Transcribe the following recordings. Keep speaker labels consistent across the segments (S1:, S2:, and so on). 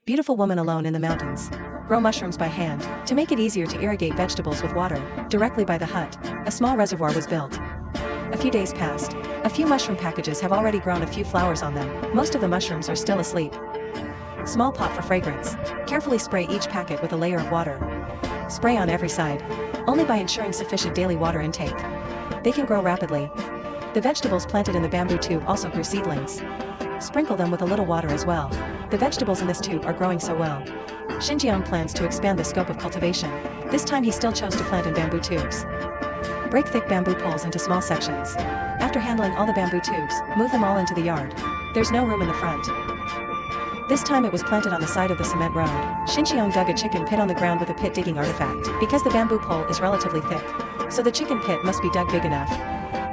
S1: Beautiful woman alone in the mountains. Grow mushrooms by hand. To make it easier to irrigate vegetables with water, directly by the hut, a small reservoir was built. A few days passed. A few mushroom packages have already grown a few flowers on them. Most of the mushrooms are still asleep. Small pot for fragrance. Carefully spray each packet with a layer of water. Spray on every side. Only by ensuring sufficient daily water intake. They can grow rapidly. The vegetables planted in the bamboo tube also grew seedlings. Sprinkle them with a little water as well. The vegetables in this tube are growing so well. Xinjiang plans to expand the scope of cultivation. This time he still chose to plant in bamboo tubes. Break thick bamboo poles into small sections. After handling all the bamboo tubes, move them all into the yard. There's no room in the front. This time it was planted on the side of the cement road. Xinjiang dug a chicken pit on the ground with a pit digging artifact. Because the bamboo pole is relatively thick, so the chicken pit must be dug big enough.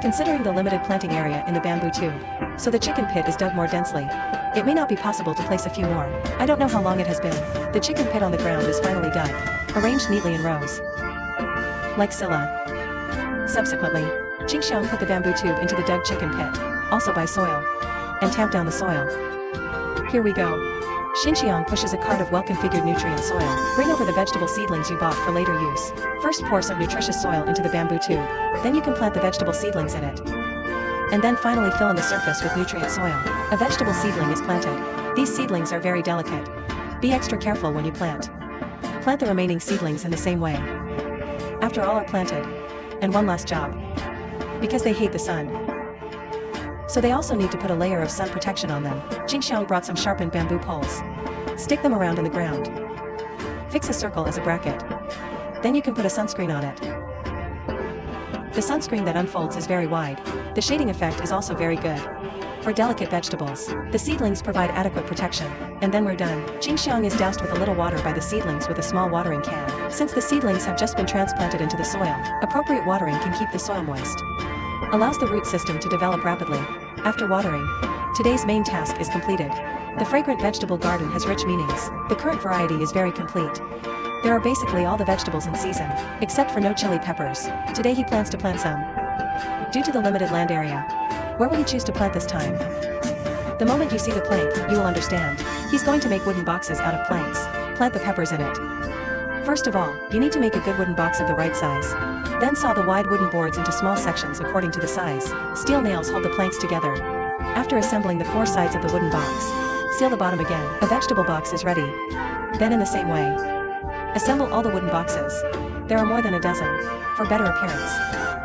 S1: Considering the limited planting area in the bamboo tube, so the chicken pit is dug more densely. It may not be possible to place a few more. I don't know how long it has been. The chicken pit on the ground is finally dug, arranged neatly in rows. Like Scylla. Subsequently, Xinjiang put the bamboo tube into the dug chicken pit, also by soil, and tamp down the soil. Here we go. Xinjiang pushes a cart of well-configured nutrient soil. Bring over the vegetable seedlings you bought for later use. First pour some nutritious soil into the bamboo tube. Then you can plant the vegetable seedlings in it. And then finally fill in the surface with nutrient soil. A vegetable seedling is planted. These seedlings are very delicate. Be extra careful when you plant. Plant the remaining seedlings in the same way. After all are planted. And one last job. Because they hate the sun. So they also need to put a layer of sun protection on them. Xinjiang brought some sharpened bamboo poles. Stick them around in the ground. Fix a circle as a bracket. Then you can put a sunscreen on it. The sunscreen that unfolds is very wide. The shading effect is also very good. For delicate vegetables, the seedlings provide adequate protection. And then we're done. Xinjiang is doused with a little water by the seedlings with a small watering can. Since the seedlings have just been transplanted into the soil, appropriate watering can keep the soil moist. Allows the root system to develop rapidly. After watering, today's main task is completed. The fragrant vegetable garden has rich meanings. The current variety is very complete. There are basically all the vegetables in season, except for no chili peppers. Today he plans to plant some. Due to the limited land area. Where will he choose to plant this time? The moment you see the plank, you will understand. He's going to make wooden boxes out of planks. Plant the peppers in it. First of all, you need to make a good wooden box of the right size. Then saw the wide wooden boards into small sections according to the size. Steel nails hold the planks together. After assembling the four sides of the wooden box, seal the bottom again. A vegetable box is ready. Then in the same way, assemble all the wooden boxes. There are more than a dozen. For better appearance.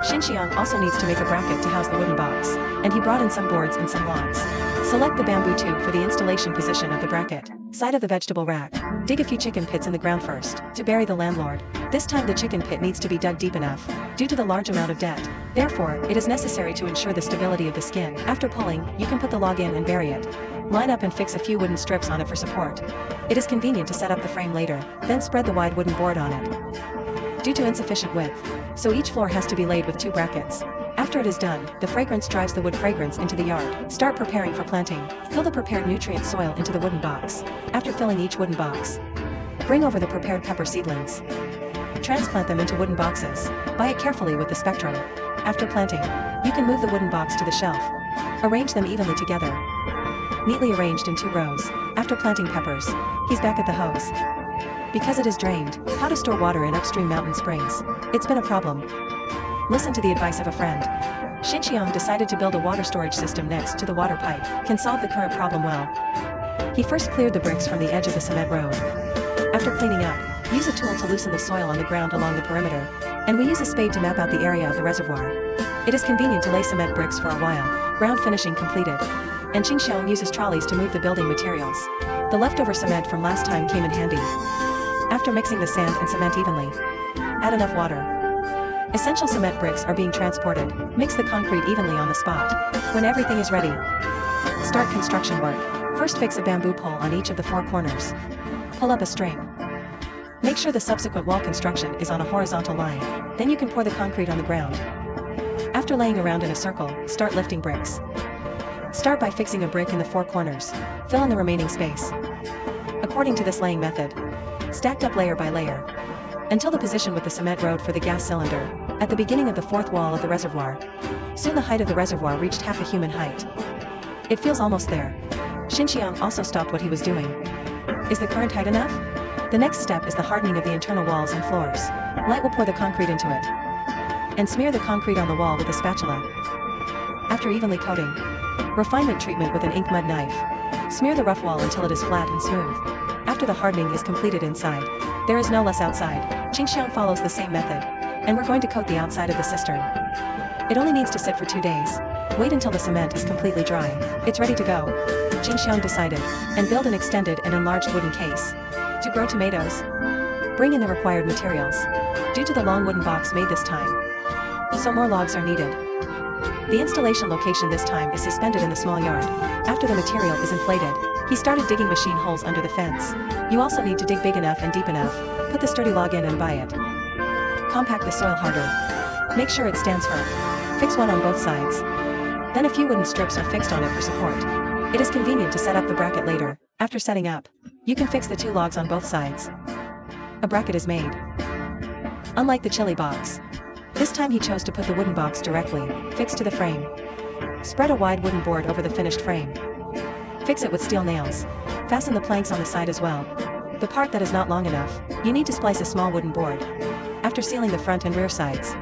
S1: Xinjiang also needs to make a bracket to house the wooden box, and he brought in some boards and some logs. Select the bamboo tube for the installation position of the bracket. Side of the vegetable rack. Dig a few chicken pits in the ground first, to bury the landlord. This time the chicken pit needs to be dug deep enough, due to the large amount of debt. Therefore, it is necessary to ensure the stability of the skin. After pulling, you can put the log in and bury it. Line up and fix a few wooden strips on it for support. It is convenient to set up the frame later, then spread the wide wooden board on it. Due to insufficient width, so each floor has to be laid with 2 brackets. After it is done, the fragrance drives the wood fragrance into the yard. Start preparing for planting. Fill the prepared nutrient soil into the wooden box. After filling each wooden box, bring over the prepared pepper seedlings. Transplant them into wooden boxes. Buy it carefully with the spectrum. After planting, you can move the wooden box to the shelf. Arrange them evenly together. Neatly arranged in 2 rows. After planting peppers, he's back at the hose. Because it is drained, how to store water in upstream mountain springs. It's been a problem. Listen to the advice of a friend. Xinjiang decided to build a water storage system next to the water pipe. Can solve the current problem well. He first cleared the bricks from the edge of the cement road. After cleaning up, use a tool to loosen the soil on the ground along the perimeter. And we use a spade to map out the area of the reservoir. It is convenient to lay cement bricks for a while. Ground finishing completed. And Xinjiang uses trolleys to move the building materials. The leftover cement from last time came in handy. After mixing the sand and cement evenly, add enough water. Essential cement bricks are being transported. Mix the concrete evenly on the spot. When everything is ready, start construction work. First fix a bamboo pole on each of the 4 corners. Pull up a string. Make sure the subsequent wall construction is on a horizontal line. Then you can pour the concrete on the ground. After laying around in a circle, start lifting bricks. Start by fixing a brick in the 4 corners. Fill in the remaining space. According to this laying method, stacked up layer by layer, until the position with the cement road for the gas cylinder, at the beginning of the 4th wall of the reservoir. Soon the height of the reservoir reached half a human height. It feels almost there. Xinjiang also stopped what he was doing. Is the current height enough? The next step is the hardening of the internal walls and floors. Light will pour the concrete into it. And smear the concrete on the wall with a spatula. After evenly coating, refinement treatment with an ink mud knife. Smear the rough wall until it is flat and smooth. After the hardening is completed inside, there is no less outside. Jingxiang follows the same method. And we're going to coat the outside of the cistern. It only needs to sit for 2 days. Wait until the cement is completely dry. It's ready to go. Jingxiang decided, and build an extended and enlarged wooden case. To grow tomatoes, bring in the required materials. Due to the long wooden box made this time, so more logs are needed. The installation location this time is suspended in the small yard. After the material is inflated, he started digging machine holes under the fence. You also need to dig big enough and deep enough. Put the sturdy log in and buy it. Compact the soil harder. Make sure it stands firm. Fix one on both sides. Then a few wooden strips are fixed on it for support. It is convenient to set up the bracket later. After setting up, you can fix the 2 logs on both sides. A bracket is made. Unlike the chili box, this time he chose to put the wooden box directly, fixed to the frame. Spread a wide wooden board over the finished frame. Fix it with steel nails. Fasten the planks on the side as well. The part that is not long enough, you need to splice a small wooden board. After sealing the front and rear sides.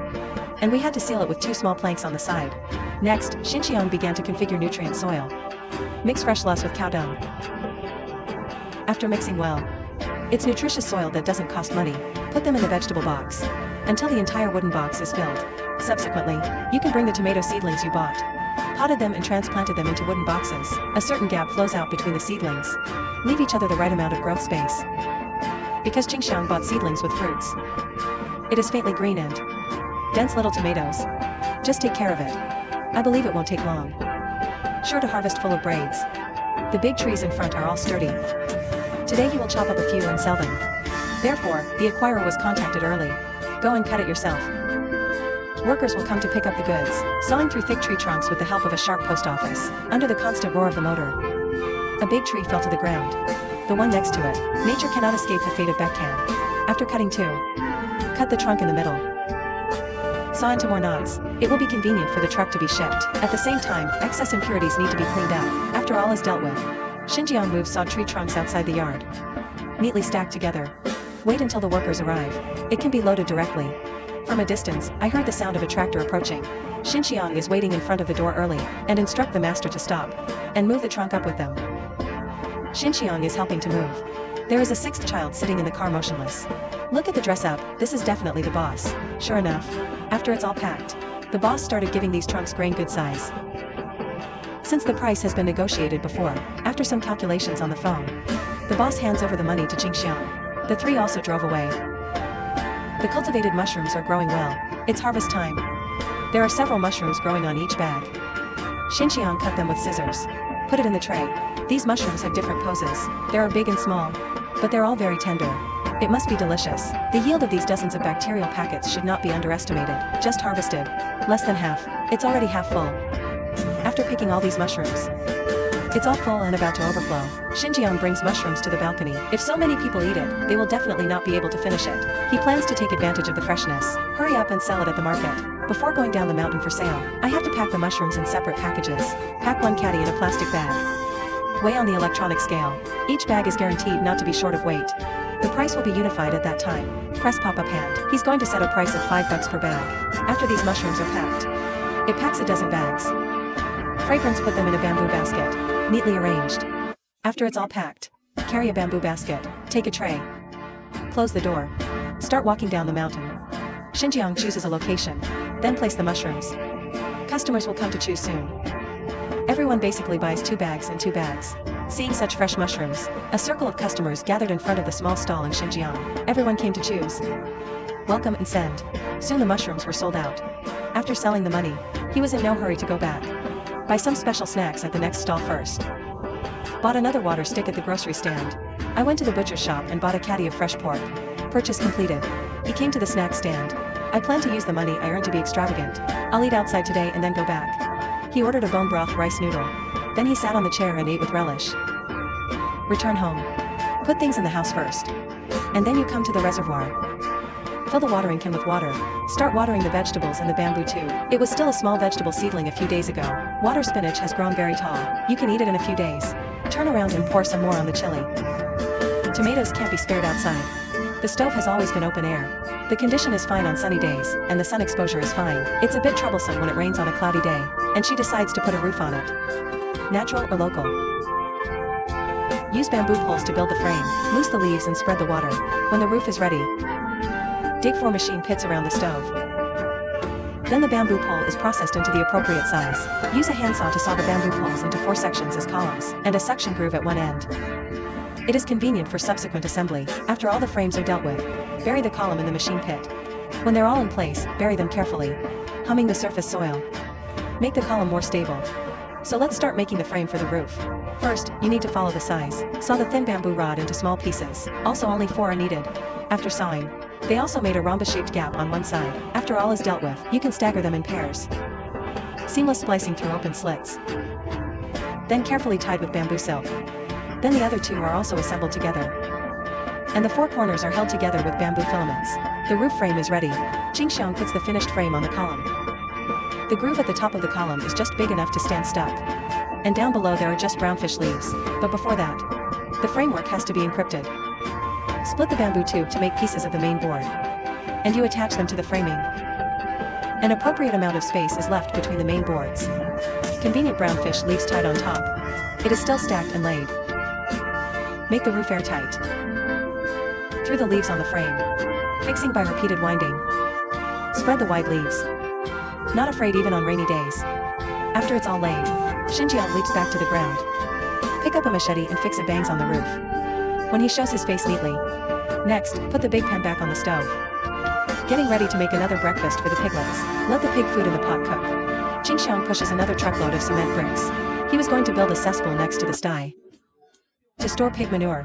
S1: And we had to seal it with 2 small planks on the side. Next, Xinqiang began to configure nutrient soil. Mix fresh loess with cow dung. After mixing well, it's nutritious soil that doesn't cost money. Put them in the vegetable box until the entire wooden box is filled. Subsequently, you can bring the tomato seedlings you bought, potted them and transplanted them into wooden boxes. A certain gap flows out between the seedlings. Leave each other the right amount of growth space. Because Jingxiang bought seedlings with fruits, it is faintly green and dense little tomatoes. Just take care of it. I believe it won't take long. Sure to harvest full of braids. The big trees in front are all sturdy. Today he will chop up a few and sell them. Therefore, the acquirer was contacted early. Go and cut it yourself. Workers will come to pick up the goods, sawing through thick tree trunks with the help of a sharp post office. Under the constant roar of the motor, a big tree fell to the ground. The one next to it. Nature cannot escape the fate of Baekcan. After cutting 2, cut the trunk in the middle. Saw into more knots. It will be convenient for the truck to be shipped. At the same time, excess impurities need to be cleaned up. After all is dealt with, Xinjiang moves sawed tree trunks outside the yard. Neatly stacked together. Wait until the workers arrive. It can be loaded directly. From a distance, I heard the sound of a tractor approaching. Xinjiang is waiting in front of the door early, and instruct the master to stop, and move the trunk up with them. Xinjiang is helping to move. There is a 6th child sitting in the car motionless. Look at the dress up, this is definitely the boss. Sure enough, after it's all packed, the boss started giving these trunks grain good size. Since the price has been negotiated before, after some calculations on the phone, the boss hands over the money to Jingxiang. The 3 also drove away. The cultivated mushrooms are growing well. It's harvest time. There are several mushrooms growing on each bag. Xinjiang cut them with scissors. Put it in the tray. These mushrooms have different poses. There are big and small, but they're all very tender. It must be delicious. The yield of these dozens of bacterial packets should not be underestimated. Just harvested. Less than half. It's already half full. After picking all these mushrooms, it's all full and about to overflow. Xinjiang brings mushrooms to the balcony. If so many people eat it, they will definitely not be able to finish it. He plans to take advantage of the freshness. Hurry up and sell it at the market. Before going down the mountain for sale, I have to pack the mushrooms in separate packages. Pack 1 caddy in a plastic bag. Weigh on the electronic scale. Each bag is guaranteed not to be short of weight. The price will be unified at that time. Press pop-up hand. He's going to set a price of $5 per bag. After these mushrooms are packed, it packs a dozen bags. Fragrance, put them in a bamboo basket, neatly arranged. After it's all packed, carry a bamboo basket, take a tray. Close the door. Start walking down the mountain. Xinjiang chooses a location, then place the mushrooms. Customers will come to choose soon. Everyone basically buys 2 bags and 2 bags. Seeing such fresh mushrooms, a circle of customers gathered in front of the small stall in Xinjiang. Everyone came to choose. Welcome and send. Soon the mushrooms were sold out. After selling the money, he was in no hurry to go back. Buy some special snacks at the next stall first. Bought another water stick at the grocery stand. I went to the butcher shop and bought a caddy of fresh pork. Purchase completed. He came to the snack stand. I plan to use the money I earned to be extravagant. I'll eat outside today and then go back. He ordered a bone broth rice noodle. Then he sat on the chair and ate with relish. Return home. Put things in the house first. And then you come to the reservoir. Fill the watering can with water. Start watering the vegetables in the bamboo tube. It was still a small vegetable seedling a few days ago. Water spinach has grown very tall. You can eat it in a few days. Turn around and pour some more on the chili. Tomatoes can't be spared outside. The stove has always been open air. The condition is fine on sunny days, and the sun exposure is fine. It's a bit troublesome when it rains on a cloudy day, and she decides to put a roof on it. Natural or local? Use bamboo poles to build the frame, loose the leaves and spread the water. When the roof is ready, dig 4 machine pits around the stove. Then the bamboo pole is processed into the appropriate size. Use a handsaw to saw the bamboo poles into 4 sections as columns, and a suction groove at one end. It is convenient for subsequent assembly. After all the frames are dealt with, bury the column in the machine pit. When they're all in place, bury them carefully, humming the surface soil. Make the column more stable. So let's start making the frame for the roof. First, you need to follow the size. Saw the thin bamboo rod into small pieces. Also only 4 are needed. After sawing, they also made a rhombus-shaped gap on one side. After all is dealt with, you can stagger them in pairs. Seamless splicing through open slits. Then carefully tied with bamboo silk. Then the other 2 are also assembled together. And the 4 corners are held together with bamboo filaments. The roof frame is ready. Jingxiang puts the finished frame on the column. The groove at the top of the column is just big enough to stand stuck. And down below there are just brownfish leaves. But before that, the framework has to be encrypted. Split the bamboo tube to make pieces of the main board. And you attach them to the framing. An appropriate amount of space is left between the main boards. Convenient brownfish leaves tied on top. It is still stacked and laid. Make the roof airtight. Through the leaves on the frame. Fixing by repeated winding. Spread the wide leaves. Not afraid even on rainy days. After it's all laid, Xinjiang leaps back to the ground. Pick up a machete and fix it bangs on the roof. When he shows his face neatly. Next, put the big pan back on the stove. Getting ready to make another breakfast for the piglets. Let the pig food in the pot cook. Jingxiang pushes another truckload of cement bricks. He was going to build a cesspool next to the sty. To store pig manure.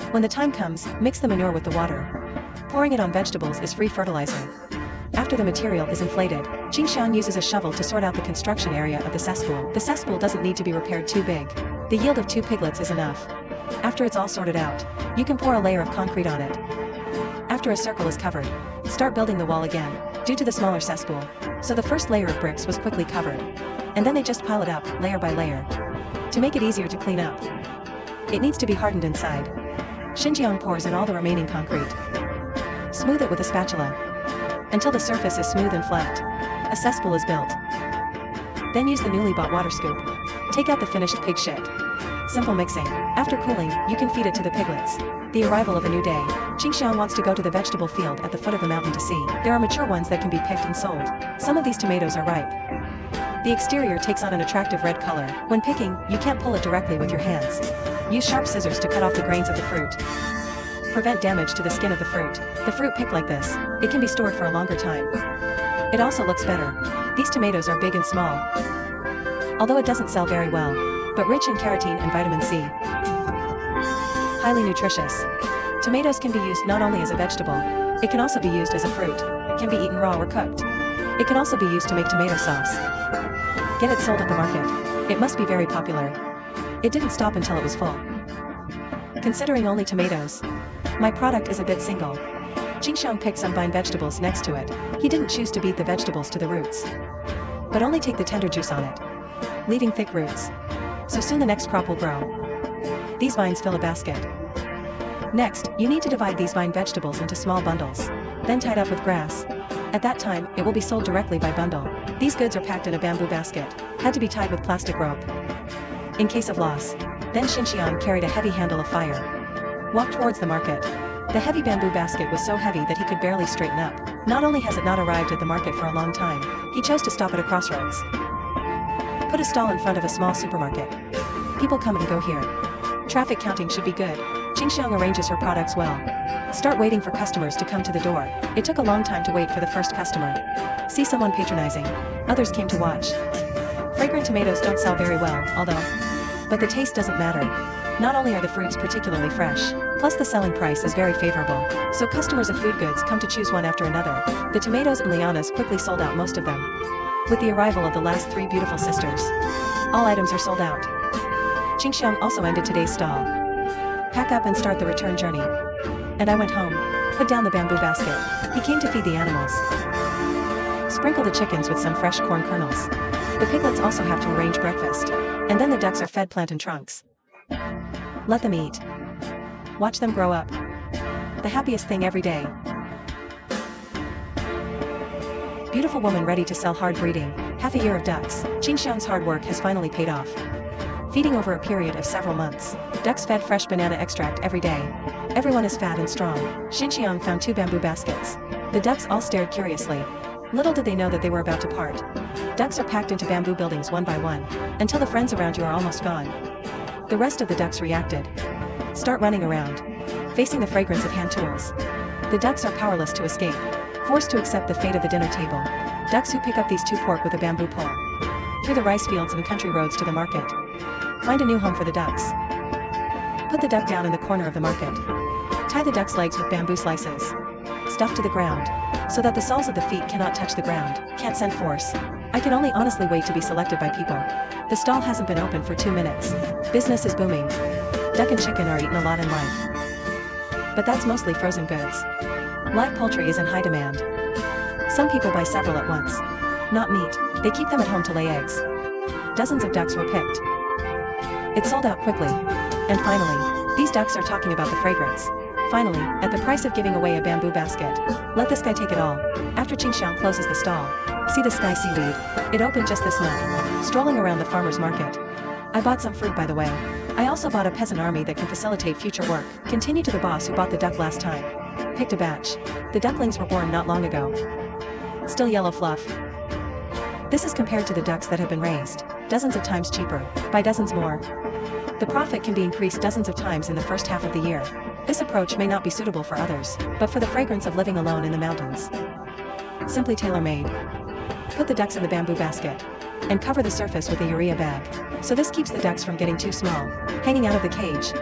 S1: When the time comes, mix the manure with the water. Pouring it on vegetables is free fertilizer. After the material is inflated, Jingxiang uses a shovel to sort out the construction area of the cesspool. The cesspool doesn't need to be repaired too big. The yield of 2 piglets is enough. After it's all sorted out, you can pour a layer of concrete on it. After a circle is covered, start building the wall again, due to the smaller cesspool. So the first layer of bricks was quickly covered. And then they just pile it up, layer by layer. To make it easier to clean up. It needs to be hardened inside. Xinjiang pours in all the remaining concrete. Smooth it with a spatula. Until the surface is smooth and flat. A cesspool is built. Then use the newly bought water scoop. Take out the finished pig shit. Simple mixing. After cooling, you can feed it to the piglets. The arrival of a new day. Jingxiang wants to go to the vegetable field at the foot of the mountain to see. There are mature ones that can be picked and sold. Some of these tomatoes are ripe. The exterior takes on an attractive red color. When picking, you can't pull it directly with your hands. Use sharp scissors to cut off the grains of the fruit. Prevent damage to the skin of the fruit. The fruit picked like this, it can be stored for a longer time. It also looks better. These tomatoes are big and small. Although it doesn't sell very well, but rich in carotene and vitamin C. Highly nutritious. Tomatoes can be used not only as a vegetable, it can also be used as a fruit. Can be eaten raw or cooked. It can also be used to make tomato sauce. Get it sold at the market. It must be very popular. It didn't stop until it was full. Considering only tomatoes, my product is a bit single. Jingxiang picked some vine vegetables next to it. He didn't choose to beat the vegetables to the roots, but only take the tender juice on it, leaving thick roots. So soon the next crop will grow. These vines fill a basket. Next, you need to divide these vine vegetables into small bundles, then tied up with grass. At that time, it will be sold directly by bundle. These goods are packed in a bamboo basket, had to be tied with plastic rope. In case of loss, then Xinjiang carried a heavy handle of fire. Walked towards the market. The heavy bamboo basket was so heavy that he could barely straighten up. Not only has it not arrived at the market for a long time, he chose to stop at a crossroads. Put a stall in front of a small supermarket. People come and go here. Traffic counting should be good. Jingxiang arranges her products well. Start waiting for customers to come to the door. It took a long time to wait for the first customer. See someone patronizing. Others came to watch. Fragrant tomatoes don't sell very well, although. But the taste doesn't matter. Not only are the fruits particularly fresh, plus the selling price is very favorable. So customers of food goods come to choose one after another. The tomatoes and lianas quickly sold out most of them. With the arrival of the last 3 beautiful sisters, all items are sold out. Jingxiang also ended today's stall. Pack up and start the return journey. And I went home. Put down the bamboo basket. He came to feed the animals. Sprinkle the chickens with some fresh corn kernels. The piglets also have to arrange breakfast. And then the ducks are fed plantain trunks. Let them eat. Watch them grow up. The happiest thing every day. Beautiful woman ready to sell hard breeding, half a year of ducks. Qingxiang's hard work has finally paid off. Feeding over a period of several months. Ducks fed fresh banana extract every day. Everyone is fat and strong. Qingxiang found 2 bamboo baskets. The ducks all stared curiously. Little did they know that they were about to part. Ducks are packed into bamboo buildings one by one, until the friends around you are almost gone. The rest of the ducks reacted. Start running around, facing the fragrance of hand tools. The ducks are powerless to escape, forced to accept the fate of the dinner table. Ducks who pick up these 2 pork with a bamboo pole. Through the rice fields and country roads to the market. Find a new home for the ducks. Put the duck down in the corner of the market. Tie the duck's legs with bamboo slices. Stuff to the ground, so that the soles of the feet cannot touch the ground. Can't send force. I can only honestly wait to be selected by people. The stall hasn't been open for 2 minutes. Business is booming. Duck and chicken are eaten a lot in life. But that's mostly frozen goods. Live poultry is in high demand. Some people buy several at once. Not meat, they keep them at home to lay eggs. Dozens of ducks were picked. It sold out quickly. And finally, these ducks are talking about the fragrance. Finally, at the price of giving away a bamboo basket. Let this guy take it all. After Qingxiang closes the stall. See the sky seaweed. It opened just this month. Strolling around the farmer's market. I bought some fruit by the way. I also bought a peasant army that can facilitate future work. Continue to the boss who bought the duck last time. Picked a batch. The ducklings were born not long ago. Still yellow fluff. This is compared to the ducks that have been raised. Dozens of times cheaper. By dozens more. The profit can be increased dozens of times in the first half of the year. This approach may not be suitable for others, but for the fragrance of living alone in the mountains. Simply tailor-made. Put the ducks in the bamboo basket. And cover the surface with a urea bag. So this keeps the ducks from getting too small, hanging out of the cage.